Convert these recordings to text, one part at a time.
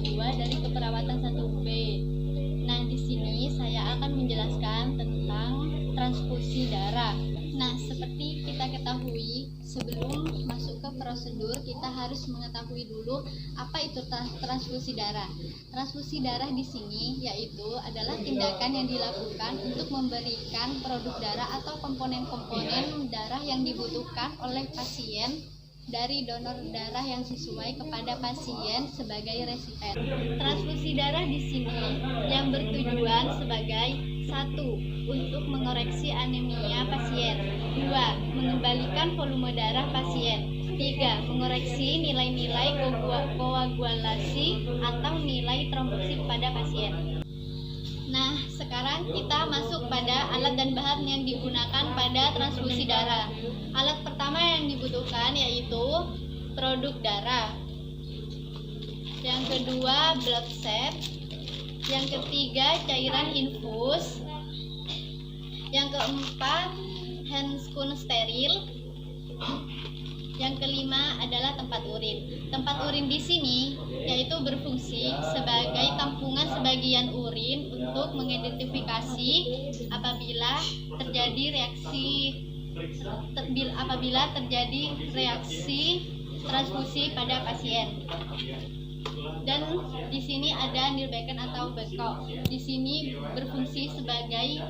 kedua dari keperawatan 1B. Nah, di sini saya akan menjelaskan tentang transfusi darah. Nah, seperti kita ketahui, sebelum masuk ke prosedur, kita harus mengetahui dulu apa itu transfusi darah. Transfusi darah di sini yaitu adalah tindakan yang dilakukan untuk memberikan produk darah atau komponen-komponen darah yang dibutuhkan oleh pasien dari donor darah yang sesuai kepada pasien sebagai resipien. Transfusi darah di sini yang bertujuan sebagai 1. Untuk mengoreksi anemia pasien, 2. Mengembalikan volume darah pasien, 3. Mengoreksi nilai-nilai koagulasi atau nilai trombosit pada pasien. Nah, sekarang kita masuk pada alat dan bahan yang digunakan pada transfusi darah. Alat pertama yang dibutuhkan yaitu produk darah. Yang kedua, blood set. Yang ketiga, cairan infus. Yang keempat, handscoon steril. Yang kelima adalah tempat urin. Tempat urin di sini yaitu berfungsi sebagai tampungan sebagian urin untuk mengidentifikasi apabila terjadi reaksi transfusi pada pasien. Dan di sini ada nirbekan atau bekok. Di sini berfungsi sebagai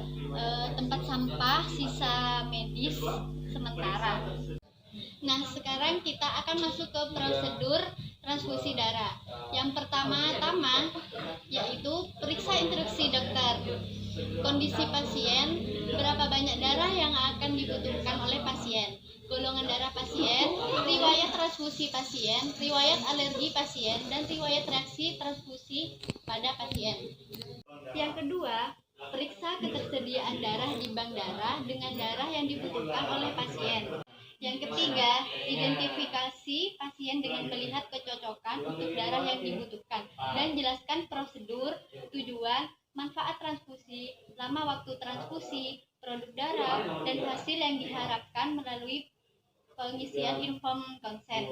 tempat sampah sisa medis sementara. Nah, sekarang kita akan masuk ke prosedur transfusi darah. Yang pertama-tama yaitu periksa instruksi dokter. Kondisi pasien, berapa banyak darah yang akan dibutuhkan oleh pasien, golongan darah pasien, riwayat transfusi pasien, riwayat alergi pasien, dan riwayat reaksi transfusi pada pasien. Yang kedua, periksa ketersediaan darah di bank darah dengan darah yang dibutuhkan oleh pasien. Yang ketiga, identifikasi pasien dengan melihat kecocokan untuk darah yang dibutuhkan dan jelaskan prosedur, tujuan, manfaat transfusi, lama waktu transfusi, produk darah, dan hasil yang diharapkan melalui pengisian inform consent.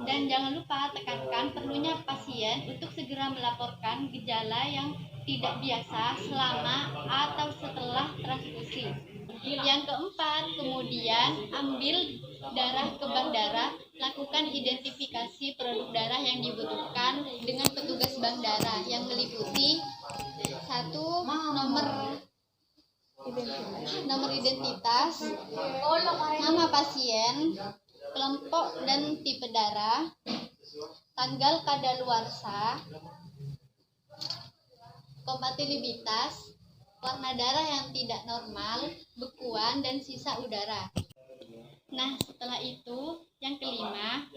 Dan jangan lupa tekankan perlunya pasien untuk segera melaporkan gejala yang tidak biasa selama atau setelah transfusi. Yang keempat, kemudian ambil darah ke bank darah, lakukan identifikasi produk darah yang dibutuhkan dengan petugas bank darah yang meliputi 1. Nomor identitas, nama pasien, kelompok dan tipe darah, tanggal kadaluarsa, kompatibilitas, warna darah yang tidak normal, bekuan, dan sisa udara. Nah, setelah itu, yang kelima,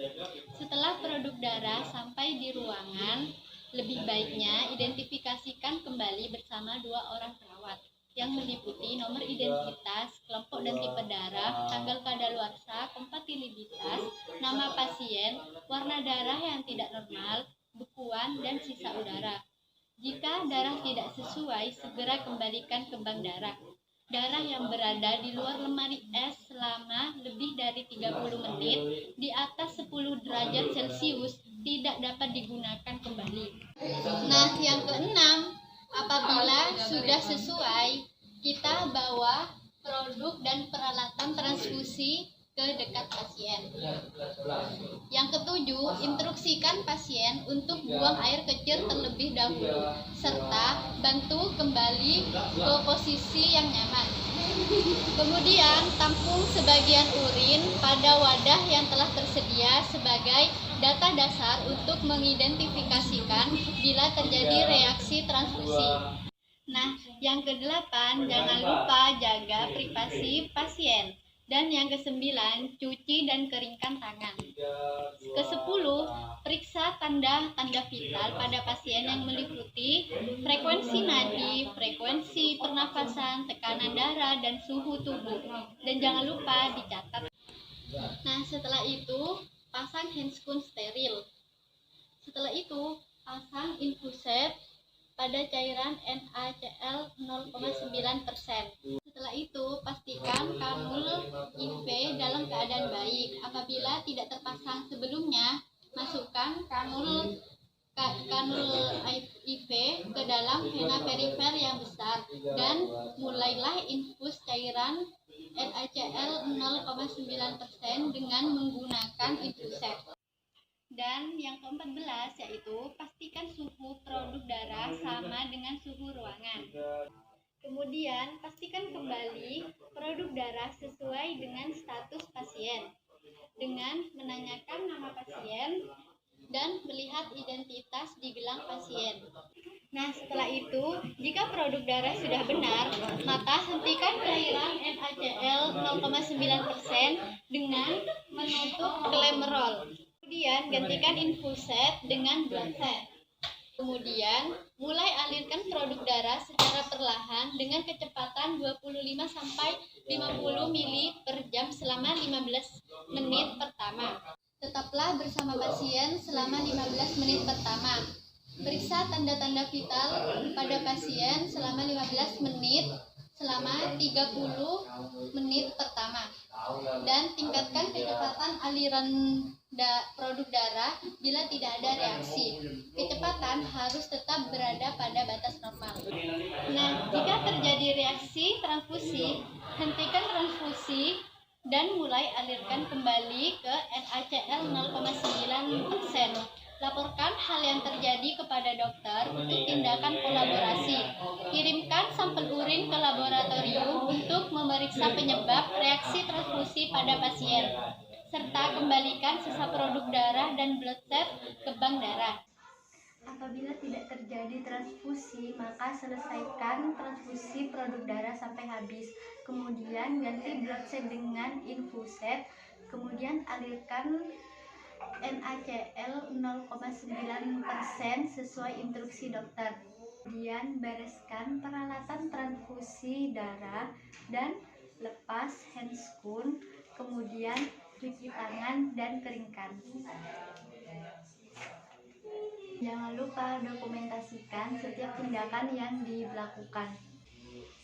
setelah produk darah sampai di ruangan, lebih baiknya identifikasikan kembali bersama 2 orang perawat yang meliputi nomor identitas, kelompok dan tipe darah, tanggal kadaluarsa, kompatibilitas, nama pasien, warna darah yang tidak normal, bekuan, dan sisa udara. Jika darah tidak sesuai, segera kembalikan ke bank darah. Darah yang berada di luar lemari es selama lebih dari 30 menit di atas 10 derajat Celcius tidak dapat digunakan kembali. Nah, yang keenam, apabila sudah sesuai, kita bawa produk dan peralatan transfusi ke dekat pasien. Yang ketujuh, instruksikan pasien untuk buang air kecil terlebih dahulu, serta bantu kembali ke posisi yang nyaman. Kemudian, tampung sebagian urin pada wadah yang telah tersedia sebagai data dasar untuk mengidentifikasikan bila terjadi reaksi transfusi. Nah, yang kedelapan, jangan lupa jaga privasi pasien. Dan yang ke-9, cuci dan keringkan tangan. Ke-10, periksa tanda-tanda vital pada pasien yang meliputi frekuensi nadi, frekuensi pernafasan, tekanan darah, dan suhu tubuh. Dan jangan lupa dicatat. Nah, setelah itu, pasang handscoon steril. Setelah itu, pasang infuset pada cairan NaCl 0,9%. Setelah itu, pastikan kanul IV dalam keadaan baik. Apabila tidak terpasang sebelumnya, masukkan kanul granul IV ke dalam vena perifer yang besar dan mulailah infus cairan NaCl 0,9% dengan menggunakan infuset. Dan yang ke-14 yaitu pastikan suhu produk darah sama dengan suhu ruangan. Kemudian pastikan kembali produk darah sesuai dengan status pasien dengan menanyakan nama pasien dan melihat identitas di gelang pasien. Nah, setelah itu, jika produk darah sudah benar, maka hentikan cairan NaCl 0,9% dengan menutup Glemerol. Kemudian gantikan infuset dengan bloodset. Kemudian mulai alirkan produk darah secara perlahan dengan kecepatan 25-50 ml per jam selama 15 menit pertama. Tetaplah bersama pasien selama 15 menit pertama. Periksa tanda-tanda vital pada pasien selama 15 menit selama 30 menit pertama. Dan tingkatkan kecepatan aliran produk darah bila tidak ada reaksi. Kecepatan harus tetap berada pada batas normal. Nah, jika terjadi reaksi transfusi, hentikan transfusi dan mulai alirkan kembali ke NaCl 0,9%. Laporkan hal yang terjadi kepada dokter untuk tindakan kolaborasi. Kirimkan sampel urin ke laboratorium untuk memeriksa penyebab reaksi transfusi pada pasien, serta kembalikan sisa produk darah dan blood set ke bank darah. Apabila tidak terjadi transfusi, maka selesaikan transfusi produk darah sampai habis. Kemudian ganti blood set dengan infuset. Kemudian alirkan NaCl 0,9% sesuai instruksi dokter. Kemudian bereskan peralatan transfusi darah dan lepas handscoon. Kemudian cuci tangan dan keringkan. Jangan lupa dokumentasikan setiap tindakan yang dilakukan.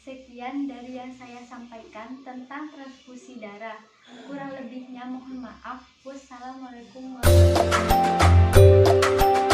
Sekian dari yang saya sampaikan tentang transfusi darah. Kurang lebihnya mohon maaf. Wassalamualaikum warahmatullahi wabarakatuh.